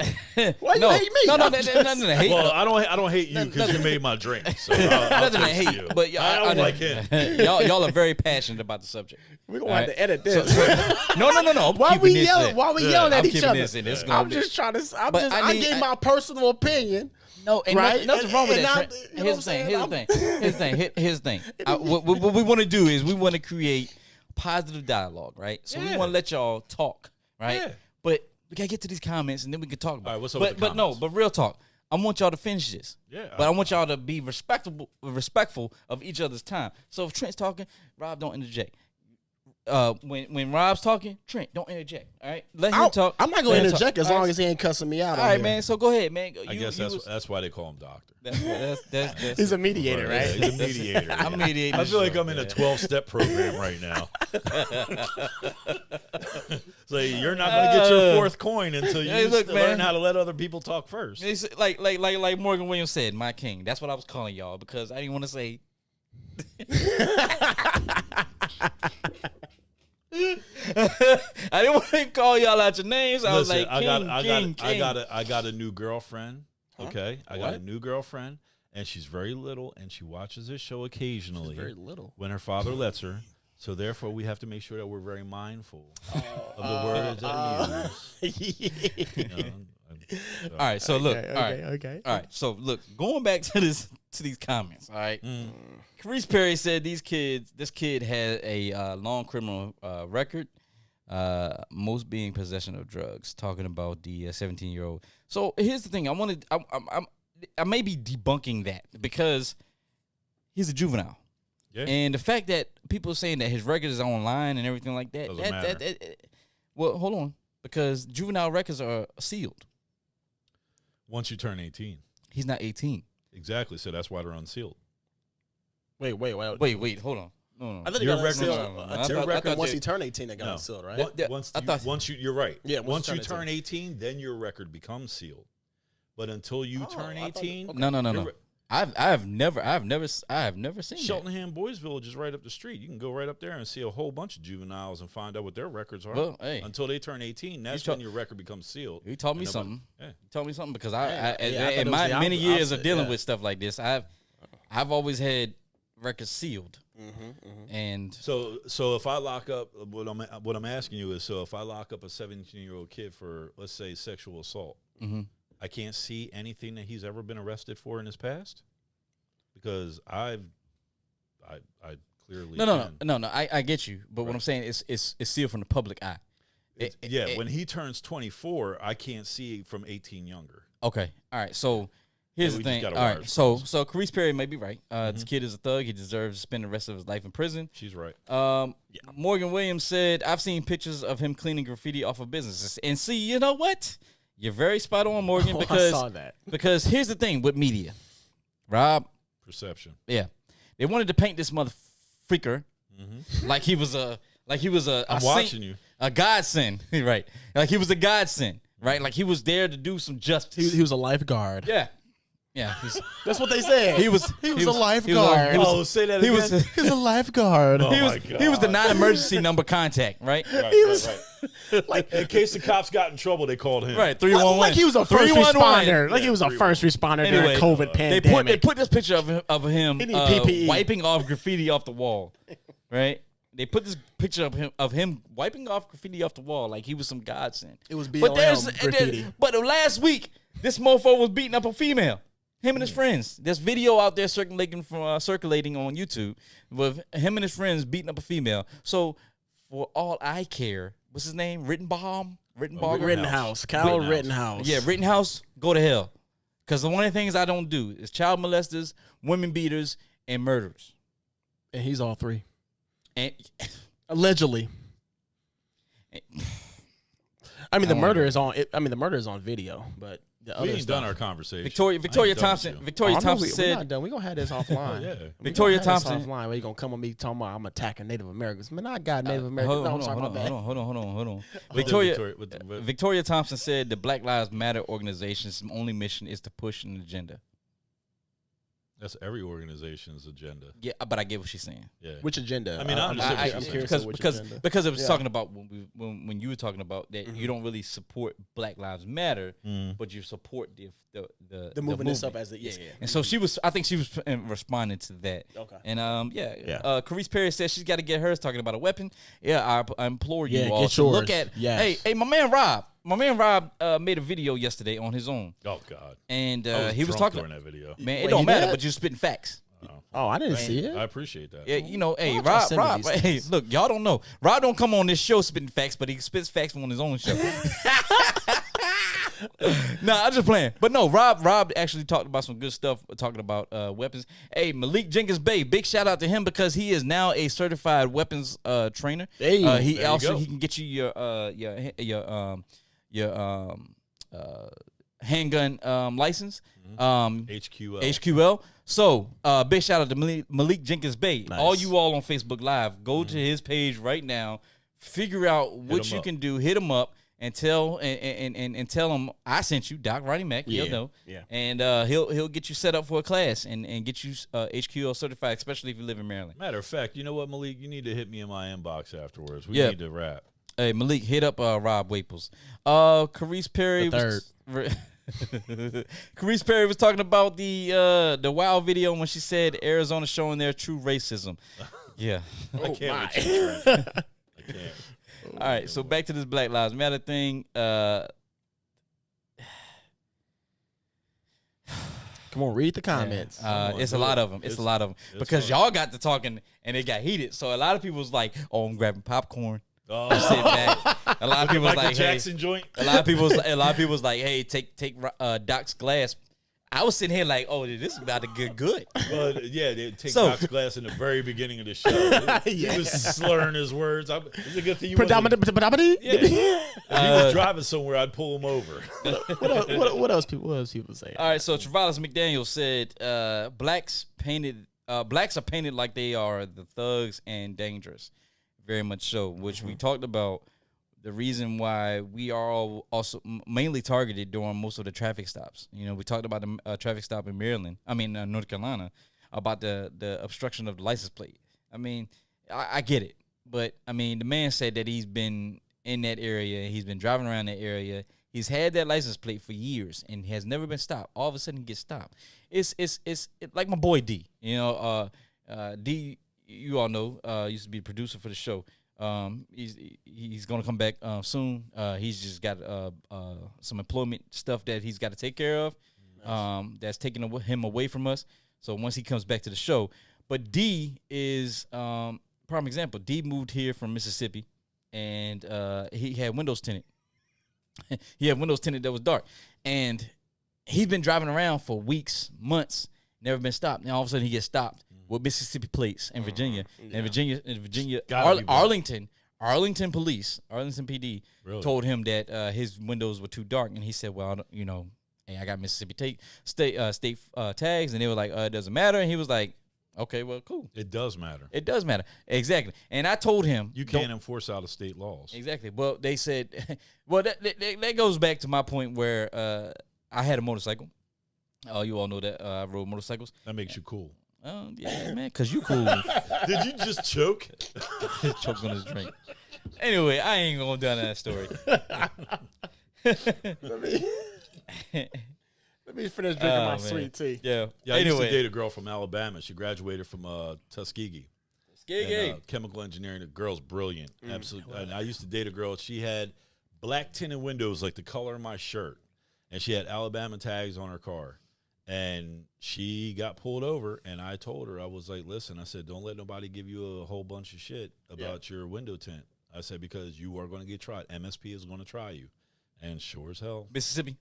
S3: Why you hate me?
S1: No,
S3: I'm
S1: nothing
S3: just-
S1: to hate.
S2: Well, I don't hate you because you made my drink. So I'll
S1: Nothing to
S2: toast
S1: hate,
S2: you.
S1: but
S2: I don't like him.
S1: y'all are very passionate about the subject.
S3: We're gonna
S1: All
S3: have
S1: right.
S3: to edit this.
S1: No. I'm
S3: Why
S1: keeping
S3: we
S1: this
S3: yelling?
S1: in.
S3: Why we
S2: Yeah,
S3: yelling
S1: I'm
S3: at each
S1: keeping
S3: other?
S1: this in. It's gonna
S3: I'm
S1: be-
S3: just trying to.
S1: But
S3: I gave my personal opinion.
S1: No, and
S3: Right?
S1: nothing wrong with
S3: And
S1: that.
S3: I'm-
S1: Trent.
S3: you know
S1: Here's
S3: what
S1: the
S3: I'm
S1: thing.
S3: saying?
S1: Here's the thing. What we want to do is we want to create positive dialogue, right? So we
S2: Yeah.
S1: want to let y'all talk, right?
S2: Yeah.
S1: But we gotta get to these comments and then we can talk about.
S2: All right, what's up
S1: but
S2: with the
S1: but no,
S2: comments?
S1: but real talk. I want y'all to finish this.
S2: Yeah,
S1: But I want y'all to be respectful of each other's time. So if Trent's talking, Rob, don't interject. When Rob's talking, Trent, don't interject. All right, let him talk.
S3: I'm not
S1: Let
S3: gonna
S1: him talk.
S3: interject as
S1: All
S3: long
S1: right,
S3: as he ain't cussing me out.
S1: all right, man. So go ahead, man.
S2: I guess that's why they call him doctor.
S1: That's
S3: He's a mediator,
S2: Yeah,
S3: right?
S2: he's a mediator.
S1: I'm mediating.
S2: I feel like
S1: this
S2: I'm in a
S1: show,
S2: 12-step program right now. So you're not going to get your fourth coin until you
S1: Hey, look,
S2: learn
S1: man.
S2: how to let other people talk first.
S1: It's like Morgan Williams said, my king. That's what I was calling y'all because I didn't want to say. I didn't want to call y'all out your names. I was
S2: Listen,
S1: like, king.
S2: I got a new girlfriend. Okay, I got a new girlfriend, and she's very little, and she watches this show occasionally.
S3: Very little.
S2: When her father lets her. So therefore, we have to make sure that we're very mindful of the words that we use. You know,
S1: All right, so look.
S3: Okay,
S1: all right,
S3: okay.
S1: all right. So look, going back to these comments. All right,
S2: Mm.
S1: Carice Perry said this kid had a long criminal record, most being possession of drugs. Talking about the 17-year-old. So here's the thing. I may be debunking that because he's a juvenile.
S2: Yeah.
S1: And the fact that people are saying that his record is online and everything like that,
S2: Doesn't matter.
S1: well, hold on, because juvenile records are sealed.
S2: Once you turn 18.
S1: He's not 18.
S2: Exactly. So that's why they're unsealed.
S3: Wait.
S1: Wait, hold on. No.
S3: I thought he
S2: Your
S3: got
S2: record-
S3: unsealed.
S1: no.
S3: I
S1: I
S3: took
S1: thought-
S3: a record
S1: I thought
S3: once
S1: they-
S3: he turned 18, that got
S2: No.
S3: unsealed, right?
S1: Yeah,
S2: You're right.
S3: Yeah,
S2: Once you
S3: turn
S2: turn 18, then your record becomes sealed. But until you turn
S3: I thought-
S2: 18,
S3: okay.
S1: No. I've never seen
S2: Cheltenham Boys Village is right up the street. You can go right up there and see a whole bunch of juveniles and find out what their records are.
S1: that. Well, hey,
S2: Until they turn 18, that's
S1: You
S2: when your record becomes sealed.
S1: he taught me
S2: And nobody-
S1: something.
S2: Yeah.
S1: He taught me something because
S3: Yeah, I thought
S1: in
S3: it
S1: my
S3: was the
S1: many years of
S3: opposite,
S1: dealing
S3: yeah.
S1: with stuff like this, I've always had records sealed,
S3: Mm-hmm.
S1: and
S2: So if I lock up, what I'm asking you is, so if I lock up a 17-year-old kid for, let's say, sexual assault,
S1: mhm.
S2: I can't see anything that he's ever been arrested for in his past, because I clearly
S1: no. I get you, but what
S2: Right.
S1: I'm saying is it's sealed from the public eye.
S2: When he turns 24, I can't see from 18 younger.
S1: Okay. All right. So here's
S2: Yeah,
S1: the
S2: we just
S1: thing.
S2: gotta
S1: All
S2: wire
S1: right.
S2: his
S1: So
S2: phones.
S1: so Carice Perry may be right. This
S2: Mm-hmm.
S1: kid is a thug. He deserves to spend the rest of his life in prison.
S2: She's right.
S1: Morgan Williams said, "I've seen pictures of him cleaning graffiti off of businesses." And see, you know what? You're very spot on, Morgan,
S3: I
S1: because
S3: saw that.
S1: because here's the thing with media, Rob.
S2: Perception.
S1: Yeah, they wanted to paint this mother freaker like he was a
S2: I'm
S1: saint,
S2: watching you.
S1: a godsend, right? Like he was a godsend, right? Like he was there to do some justice.
S3: He was a lifeguard.
S1: Yeah.
S3: That's what they said.
S1: He was
S3: a lifeguard.
S1: He was,
S2: Oh, say that
S1: he
S2: again.
S1: was
S3: He's a lifeguard.
S2: Oh,
S1: he was
S2: my God.
S1: he was the non-emergency number contact, right?
S2: Right. Like, in case the cops got in trouble, they called him.
S1: Right, 311.
S3: Like he was a first
S1: 311.
S3: responder. Like he was a first responder
S1: Anyway,
S3: during COVID
S1: They
S3: pandemic.
S1: put this picture of him
S3: He need PPE.
S1: wiping off graffiti off the wall, right? They put this picture of him wiping off graffiti off the wall like he was some godsend.
S3: It was
S1: But
S3: BLM graffiti.
S1: But last week, this mofo was beating up a female. Him and his friends. There's video out there circulating on YouTube with him and his friends beating up a female. So for all I care, what's his name? Rittenbaugh?
S3: Rittenhouse. Kyle Rittenhouse.
S1: Yeah, Rittenhouse, go to hell. Because the one of the things I don't do is child molesters, women beaters, and murderers.
S3: And he's all three.
S1: And
S3: Allegedly. I mean,
S1: I
S3: the
S1: don't
S3: murder
S1: know.
S3: is on. The murder is on video, but the
S2: We
S3: other
S2: ain't
S3: stuff.
S2: done our conversation.
S1: Victoria
S2: I ain't done
S1: Thompson.
S2: with you.
S1: Victoria Thompson
S3: We're
S1: said.
S3: not done. We're gonna have this offline.
S2: Yeah.
S1: Victoria
S3: We gonna have this
S1: Thompson-
S3: offline. Where you gonna come on me talking about I'm attacking Native Americans? Man, I got Native
S1: Hold
S3: Americans.
S1: on,
S3: No, I'm
S1: hold
S3: sorry, my
S1: on,
S3: bad.
S1: hold on.
S2: With the-
S1: Victoria Thompson said the Black Lives Matter organization's only mission is to push an agenda.
S2: That's every organization's agenda.
S1: Yeah, but I get what she's saying.
S2: Yeah.
S3: Which agenda?
S2: I mean, I understand what
S3: I'm
S2: you're
S3: curious
S1: because
S3: of which
S1: because
S3: agenda.
S1: because it was
S3: Yeah.
S1: talking about when you were talking about that you don't really support Black Lives Matter, but you support the
S3: moving this
S1: movement.
S3: up as a yeah.
S1: And so I think she was responding to that.
S3: Okay.
S1: And
S3: Yeah.
S1: Carice Perry says she's got to get hers talking about a weapon. Yeah, I implore you
S3: Yeah,
S1: all
S3: get
S1: to look
S3: yours.
S1: at.
S3: Yes.
S1: Hey, my man Rob made a video yesterday on his own,
S2: Oh God.
S1: and
S2: I
S1: he was
S2: drunk
S1: talking.
S2: during that video.
S1: Man, it
S3: Wait,
S1: don't
S3: he
S1: matter,
S3: did?
S1: but you're spitting facts.
S3: Oh, I didn't see it.
S2: I appreciate that.
S1: Yeah, you know, hey,
S3: Why don't y'all
S1: Rob,
S3: send me these
S1: hey,
S3: things?
S1: look, y'all don't know. Rob don't come on this show spitting facts, but he spits facts on his own show. Nah, I'm just playing. But no, Rob actually talked about some good stuff, talking about weapons. Hey, Malik Jenkins Bay, big shout out to him because he is now a certified weapons trainer.
S3: Hey,
S1: He
S2: there you
S1: also
S2: go.
S1: he can get you your handgun license.
S2: HQL.
S1: HQL. So, big shout out to Malik Jenkins Bay.
S3: Nice.
S1: All you all on Facebook Live, go to his page right now. Figure out what
S2: him
S1: you
S2: up.
S1: can do. Hit him up and tell and tell him I sent you, Doc Roddy Mac. He'll
S3: Yeah,
S1: know.
S3: yeah.
S1: And he'll get you set up for a class and get you HQL certified, especially if you live in Maryland.
S2: Matter of fact, you know what, Malik? You need to hit me in my inbox afterwards. We
S1: Yeah.
S2: need to rap.
S1: Hey, Malik, hit up Rob Waples. Carice Perry
S3: The
S1: Carice Perry was talking about the WoW video when she said Arizona showing their true racism. Yeah.
S2: I can't with you, Trent. I can't.
S1: All right, so back to this Black Lives Matter thing.
S3: Come on, read the comments.
S1: It's a lot of them. It's a lot of them because
S2: fun.
S1: y'all got to talking and it got heated. So a lot of people was like, "Oh, I'm grabbing popcorn."
S2: Oh,
S1: Sit back. A lot of people was
S2: Michael
S1: like,
S2: Jackson
S1: "Hey."
S2: joint.
S1: A lot of people was like, "Hey, take Doc's glass." I was sitting here like, "Oh, this is about to get good."
S2: But yeah, they take
S1: So-
S2: Doc's glass in the very beginning of the show. He was slurring his words. It's a good thing you
S3: Predominant.
S2: Yeah. If he was driving somewhere, I'd pull him over.
S3: What else people saying?
S1: All right, so Travalis McDaniel said blacks are painted like they are the thugs and dangerous, very much so. Which we talked about the reason why we are all also mainly targeted during most of the traffic stops. You know, we talked about the traffic stop in North Carolina, about the obstruction of the license plate. I mean, I get it, but I mean, the man said that he's been in that area, he's been driving around that area. He's had that license plate for years and has never been stopped. All of a sudden, he gets stopped. It's like my boy D. You know, D. You all know used to be the producer for the show. He's gonna come back soon. He's just got some employment stuff that he's got to take care of. That's taking him away from us. So once he comes back to the show, but D is prime example. D moved here from Mississippi, and he had windows tinted. He had windows tinted that was dark, and he's been driving around for weeks, months, never been stopped. Now all of a sudden he gets stopped with Mississippi plates in Virginia, and Virginia,
S2: Gotta be black.
S1: Arlington police, Arlington PD
S2: Really?
S1: told him that his windows were too dark, and he said, "Well, hey, I got Mississippi state tags," and they were like, "It doesn't matter," and he was like, "Okay, well, cool."
S2: It does matter.
S1: It does matter. Exactly. And I told him
S2: You can't enforce out of state laws.
S1: exactly. Well, they said well that goes back to my point where I had a motorcycle. You all know that I rode motorcycles.
S2: That makes you cool.
S1: Yeah, man, cause you cool.
S2: Did you just choke?
S1: Choked on his drink. Anyway, I ain't going down that story.
S3: Let me finish drinking my
S1: man.
S3: sweet tea.
S1: Yeah.
S2: Yeah, I used to
S1: anyway,
S2: date a girl from Alabama. She graduated from Tuskegee. And, chemical engineering. The girl's brilliant. Absolutely. And I used to date a girl. She had black tinted windows like the color of my shirt. And she had Alabama tags on her car. And she got pulled over. And I told her, I was like, listen, I said, don't let nobody give you a whole bunch of shit about your window tint. I said, because you are going to get tried. MSP is going to try you. And sure as hell.
S1: Mississippi.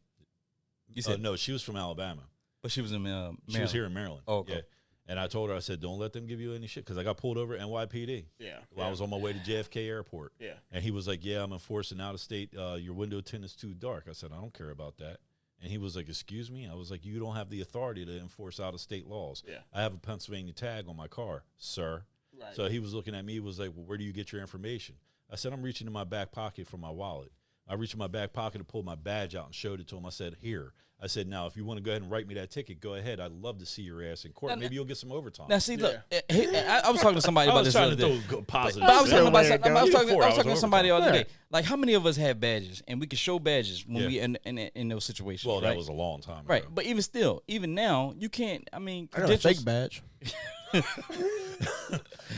S1: You said
S2: No, she was from Alabama.
S1: but she was in Maryland.
S2: She was here in Maryland.
S1: Oh, okay.
S2: Yeah. And I told her, I said, don't let them give you any shit. Because I got pulled over at NYPD.
S3: Yeah.
S2: While I was on my way to JFK Airport.
S3: Yeah.
S2: And he was like, yeah, I'm enforcing out of state. Your window tint is too dark. I said, I don't care about that. And he was like, excuse me? I was like, you don't have the authority to enforce out of state laws.
S3: Yeah.
S2: I have a Pennsylvania tag on my car, sir.
S3: Right.
S2: So he was looking at me, was like, well, where do you get your information? I said, I'm reaching in my back pocket for my wallet. I reached in my back pocket and pulled my badge out and showed it to him. I said, here, I said, now, if you want to go ahead and write me that ticket, go ahead. I'd love to see your ass in court.
S1: Now-
S2: Maybe you'll get some overtime.
S1: Now, see, look, I was talking to somebody
S2: I
S1: about
S2: was
S1: this the
S2: trying
S1: other
S2: to
S1: day.
S2: throw positive.
S1: But I was
S3: Yeah,
S1: talking about
S3: way to
S1: something.
S3: go.
S1: I was
S2: You
S1: talking,
S2: get 4
S1: I was
S2: hours
S1: talking to somebody the
S2: overtime.
S1: other day. Like, how many of us have badges and we can show badges when
S2: Yeah.
S1: we in those situations?
S2: Well,
S1: right?
S2: that was a long time ago.
S1: right. But even still, even now, you can't. I mean,
S3: I got a
S1: credentials.
S3: fake badge.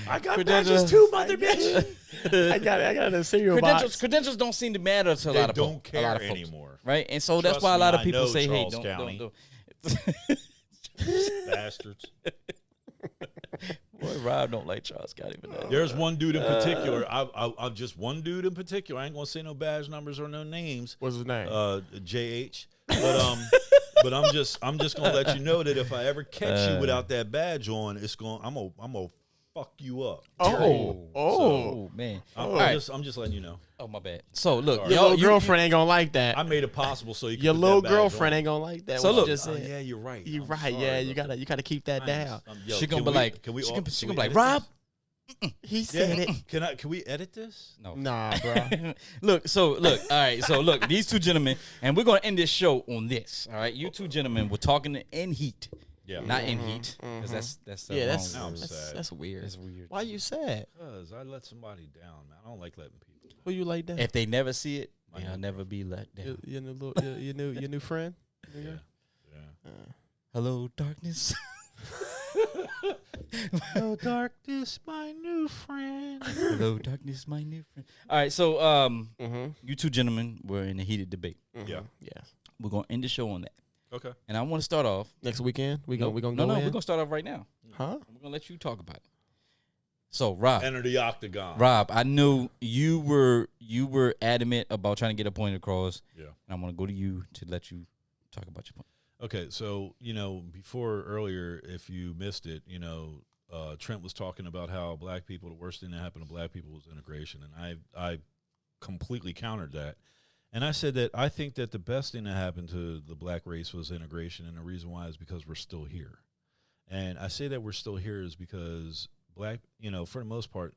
S2: I got
S1: Credentials-
S2: badges too, mother bitch.
S3: I got a cereal
S1: Credentials don't seem to matter to a
S2: They
S1: lot of
S2: don't
S1: a lot
S2: care
S1: of folks,
S2: anymore.
S1: right? And so that's
S2: Trust
S1: why a
S2: me,
S1: lot of
S2: I
S1: people
S2: know
S1: say,
S2: Charles
S1: "Hey,
S2: County.
S1: don't."
S2: Bastards.
S1: Boy, Rob don't like Charles County, but that.
S2: There's one dude in particular. I just one dude in particular. I ain't gonna say no badge numbers or no names.
S3: What's his name?
S2: JH. But I'm just gonna let you know that if I ever catch you without that badge on, I'm gonna fuck you up.
S1: Oh man!
S2: I'm just letting you know.
S1: Oh my bad. So look,
S2: Sorry.
S3: Your little girlfriend ain't gonna like that.
S2: I made it possible so you can
S3: Your
S2: put
S3: little
S2: that badge
S3: girlfriend
S2: on.
S3: ain't gonna like that.
S1: So
S3: what you
S1: look-
S3: just
S2: Oh,
S3: said.
S2: yeah, you're right.
S3: You're
S2: I'm
S3: right.
S2: sorry
S3: Yeah, you
S2: about
S3: gotta keep that down.
S2: yo,
S1: she gonna
S2: can
S1: be
S2: we-
S1: like,
S2: can we
S1: she
S2: all-
S1: gonna
S2: can
S1: she
S2: we
S1: gonna be like,
S2: edit
S1: Rob.
S2: this?
S3: He said it.
S2: Can we edit this?
S1: No.
S3: Nah, bro.
S1: Look. All right. So look, these two gentlemen, and we're gonna end this show on this. All right, you two gentlemen were talking in heat,
S2: Yeah.
S1: not in heat, because that's
S3: Yeah,
S1: wrong.
S2: I'm
S3: that's
S2: sad.
S3: that's weird.
S1: That's weird.
S3: Why you sad?
S2: Because I let somebody down, man. I don't like letting people down.
S3: Who you like that?
S1: If they never see it,
S2: My
S1: they'll
S2: new
S1: never be let down.
S3: Your new friend.
S2: Yeah.
S1: Hello, darkness.
S2: Hello, darkness, my new friend.
S1: Hello, darkness, my new friend. All right, so
S3: Mm-hmm.
S1: you two gentlemen were in a heated debate.
S2: Yeah.
S3: Yeah.
S1: We're gonna end the show on that,
S2: Okay.
S1: and I want to start off.
S3: Next weekend we gonna
S1: No,
S3: go
S1: no,
S3: in.
S1: we're gonna start off right now.
S3: Huh?
S1: We're gonna let you talk about it. So, Rob,
S2: Enter the octagon.
S1: I knew you were adamant about trying to get a point across.
S2: Yeah.
S1: And I'm gonna go to you to let you talk about your point.
S2: Okay, so before earlier, if you missed it, Trent was talking about how black people, the worst thing that happened to black people was integration, and I completely countered that, and I said that I think that the best thing that happened to the black race was integration, and the reason why is because we're still here, and I say that we're still here is because black, for the most part,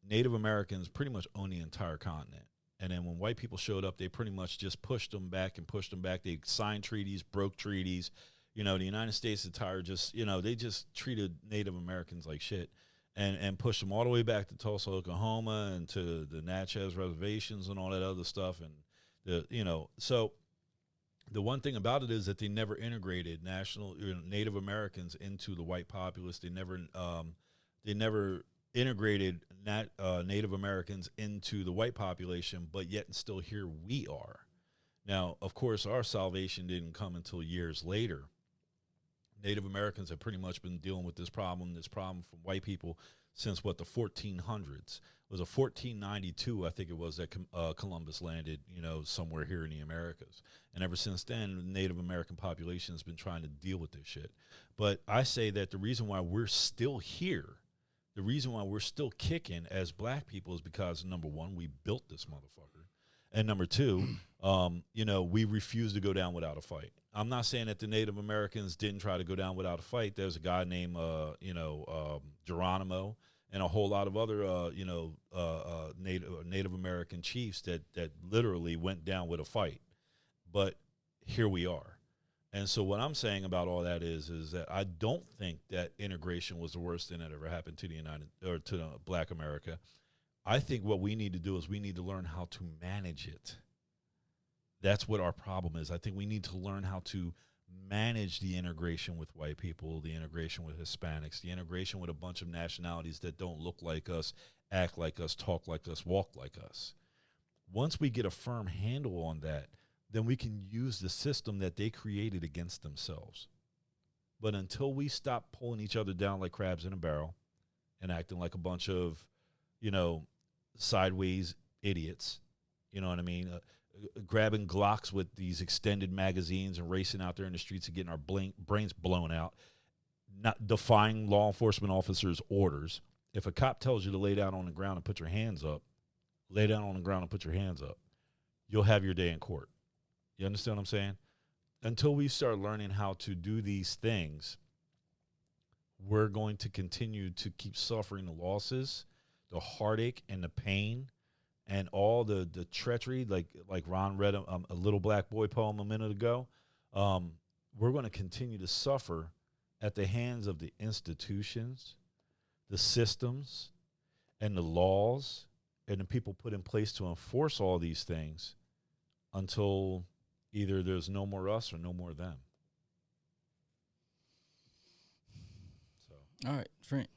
S2: Native Americans pretty much own the entire continent. And then when white people showed up, they pretty much just pushed them back. They signed treaties, broke treaties. The United States entire they just treated Native Americans like shit and pushed them all the way back to Tulsa, Oklahoma, and to the Natchez reservations and all that other stuff. And so the one thing about it is that they never integrated Native Americans into the white populace. They never integrated Native Americans into the white population, but yet and still here we are. Now, of course, our salvation didn't come until years later. Native Americans have pretty much been dealing with this problem from white people since the 1400s. It was a 1492, I think it was, that Columbus landed, somewhere here in the Americas. And ever since then, the Native American population has been trying to deal with this shit. But I say that the reason why we're still here, the reason why we're still kicking as black people is because, number one, we built this motherfucker. And number two, we refuse to go down without a fight. I'm not saying that the Native Americans didn't try to go down without a fight. There's a guy named, Geronimo and a whole lot of other, Native American chiefs that literally went down with a fight. But here we are. And so what I'm saying about all that is that I don't think that integration was the worst thing that ever happened to to Black America. I think what we need to do is we need to learn how to manage it. That's what our problem is. I think we need to learn how to manage the integration with white people, the integration with Hispanics, the integration with a bunch of nationalities that don't look like us, act like us, talk like us, walk like us. Once we get a firm handle on that, then we can use the system that they created against themselves. But until we stop pulling each other down like crabs in a barrel and acting like a bunch of, sideways idiots, you know what I mean? Grabbing Glocks with these extended magazines and racing out there in the streets and getting our brains blown out, not defying law enforcement officers' orders. If a cop tells you to lay down on the ground and put your hands up, lay down on the ground and put your hands up. You'll have your day in court. You understand what I'm saying? Until we start learning how to do these things, we're going to continue to keep suffering the losses, the heartache, and the pain, and all the treachery, like Ron read a Little Black Boy poem a minute ago, we're going to continue to suffer at the hands of the institutions, the systems, and the laws, and the people put in place to enforce all these things until either there's no more us or no more them. So.
S1: All right, Trent.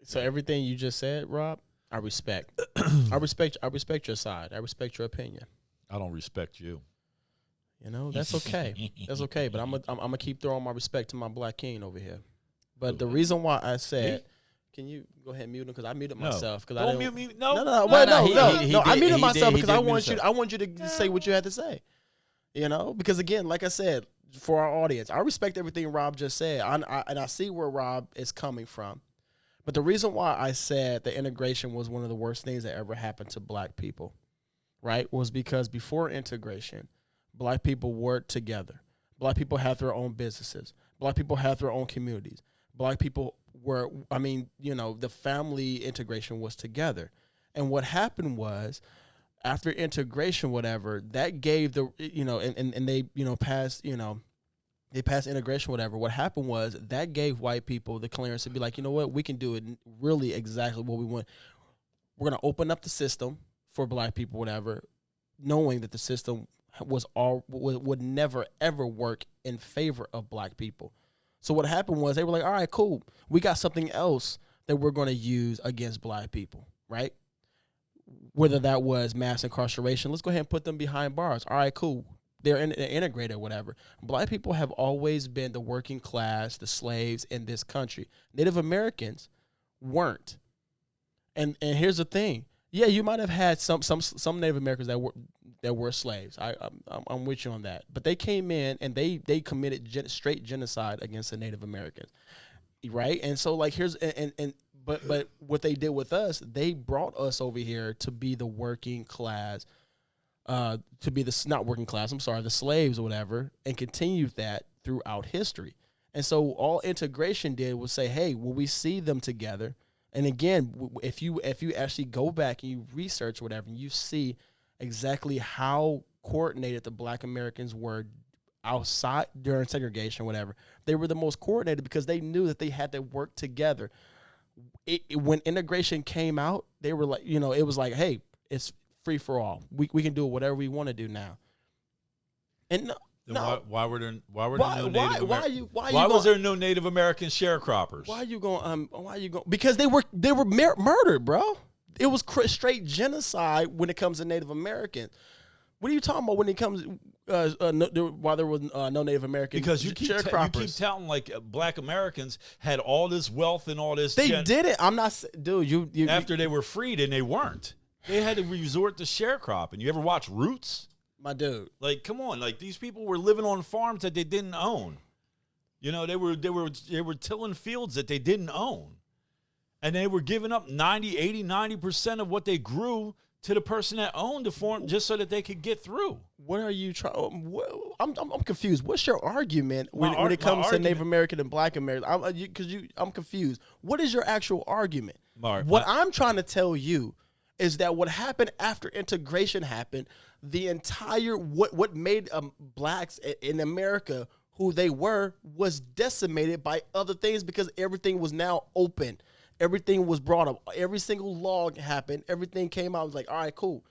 S3: So everything you just said, Rob, I respect. I respect your side. I respect your opinion.
S2: I don't respect you.
S3: You know, that's okay. That's okay. But I'm gonna keep throwing my respect to my black king over here. But the reason why I said, can you go ahead and mute him, because I muted myself because I didn't
S2: mute me. No.
S3: I muted myself because I want you to say what you had to say. You know, because again, like I said, for our audience, I respect everything Rob just said, and I see where Rob is coming from. But the reason why I said the integration was one of the worst things that ever happened to black people, right, was because before integration, black people worked together. Black people had their own businesses. Black people had their own communities. Black people were, the family integration was together. And what happened was, after integration, whatever, that gave and they, passed, they passed integration, whatever. What happened was that gave white people the clearance to be like, you know what, we can do it really exactly what we want. We're going to open up the system for black people, whatever, knowing that the system would never, ever work in favor of black people. So what happened was they were like, all right, cool. We got something else that we're going to use against black people, right? Whether that was mass incarceration, let's go ahead and put them behind bars. All right, cool. They're integrated, whatever. Black people have always been the working class, the slaves in this country. Native Americans weren't. And here's the thing. Yeah, you might have had some Native Americans that were slaves. I'm with you on that. But they came in and they committed straight genocide against the Native Americans, right? And so like but what they did with us, they brought us over here to be the working class. To be not working class, the slaves or whatever, and continued that throughout history. And so all integration did was say, hey, will we see them together? And again, if you actually go back and you research whatever, you see exactly how coordinated the black Americans were outside during segregation, whatever. They were the most coordinated because they knew that they had to work together. When integration came out, they were like, it was like, hey, it's free for all. We can do whatever we want to do now. And
S2: why was there no Native American sharecroppers?
S3: Why are you going? Because they were murdered, bro. It was straight genocide when it comes to Native Americans. What are you talking about when it comes? Why there was no Native American?
S2: Because you keep telling like black Americans had all this wealth and all this.
S3: They did it. I'm not, dude. You
S2: after they were freed and they weren't. They had to resort to sharecropping. You ever watch Roots?
S3: My dude.
S2: Like, come on. Like, these people were living on farms that they didn't own. They were tilling fields that they didn't own. And they were giving up 90% of what they grew to the person that owned the farm just so that they could get through.
S3: What are you trying? I'm confused. What's your argument when it comes to Native American and black Americans? I'm confused. What is your actual argument? I'm trying to tell you is that what happened after integration happened, the entire what made blacks in America who they were was decimated by other things because everything was now open. Everything was brought up. Every single log happened. Everything came out. It was like, all right, cool.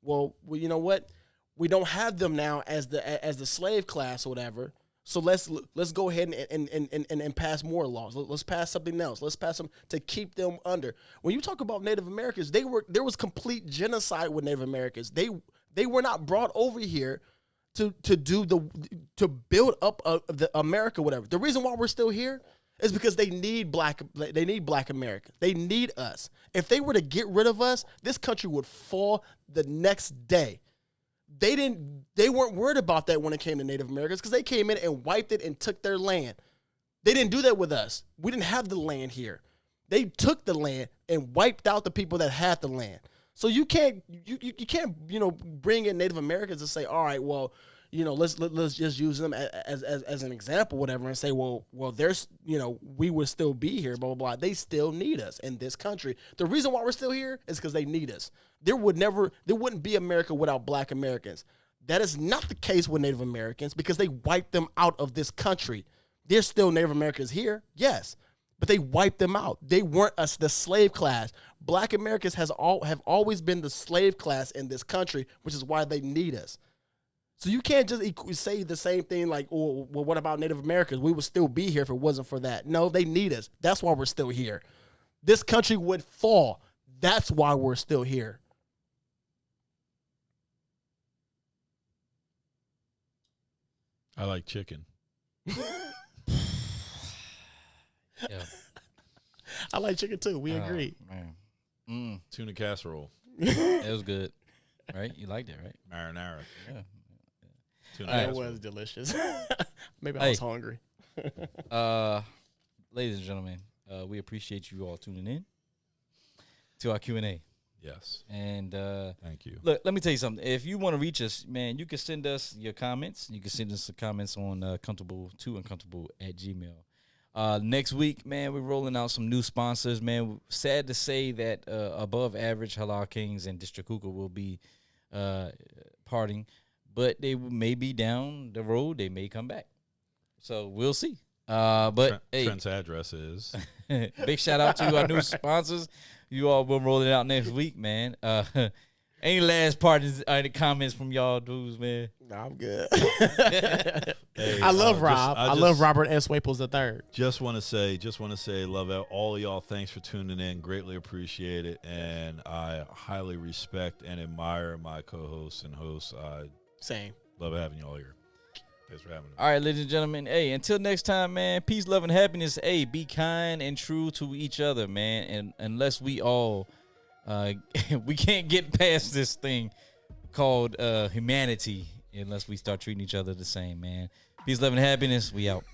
S3: Well, you know what? We don't have them now as the slave class or whatever. So let's go ahead and pass more laws. Let's pass something else. Let's pass them to keep them under. When you talk about Native Americans, there was complete genocide with Native Americans. They were not brought over here to build up the America, whatever. The reason why we're still here is because they need black Americans. They need us. If they were to get rid of us, this country would fall the next day. They weren't worried about that when it came to Native Americans because they came in and wiped it and took their land. They didn't do that with us. We didn't have the land here. They took the land and wiped out the people that had the land. So you can't bring in Native Americans and say, all right, well, let's just use them as an example, whatever, and say, well, there's, we would still be here, blah, blah, blah. They still need us in this country. The reason why we're still here is because they need us. There wouldn't be America without Black Americans. That is not the case with Native Americans because they wiped them out of this country. There's still Native Americans here, yes, but they wiped them out. They weren't the slave class. Black Americans have always been the slave class in this country, which is why they need us. So you can't just say the same thing like, oh, well, what about Native Americans? We would still be here if it wasn't for that. No, they need us. That's why we're still here. This country would fall. That's why we're still here.
S2: I like chicken.
S1: Yeah.
S3: I like chicken too. We agree.
S1: Man.
S2: Tuna casserole.
S1: It was good. Right? You liked it, right?
S2: Marinara.
S1: Yeah.
S2: Tuna
S3: It
S2: casserole.
S3: was delicious. Maybe I was hungry.
S1: Ladies and gentlemen, we appreciate you all tuning in to our Q&A.
S2: Yes.
S1: And
S2: thank you.
S1: look, let me tell you something. If you want to reach us, man, you can send us your comments. You can send us the comments on comfortable2uncomfortable@gmail. Next week, man, we're rolling out some new sponsors, man. Sad to say that Above Average, Halal Kings, and District Hookah will be parting, but they may be down the road. They may come back. So we'll see. But hey,
S2: Trent's address is
S1: big shout out to our new sponsors. You all will roll it out next week, man. Any last parties, any comments from y'all dudes, man?
S3: No, I'm good.
S2: Hey,
S3: I love Rob. I love Robert S. Waples III.
S2: Just want to say, love all of y'all. Thanks for tuning in. Greatly appreciate it, and I highly respect and admire my co-hosts and hosts.
S3: Same.
S2: Love having y'all here. Thanks for having me.
S1: All right, ladies and gentlemen. Hey, until next time, man. Peace, love, and happiness. Hey, be kind and true to each other, man. And unless we all, we can't get past this thing called humanity unless we start treating each other the same, man. Peace, love, and happiness. We out.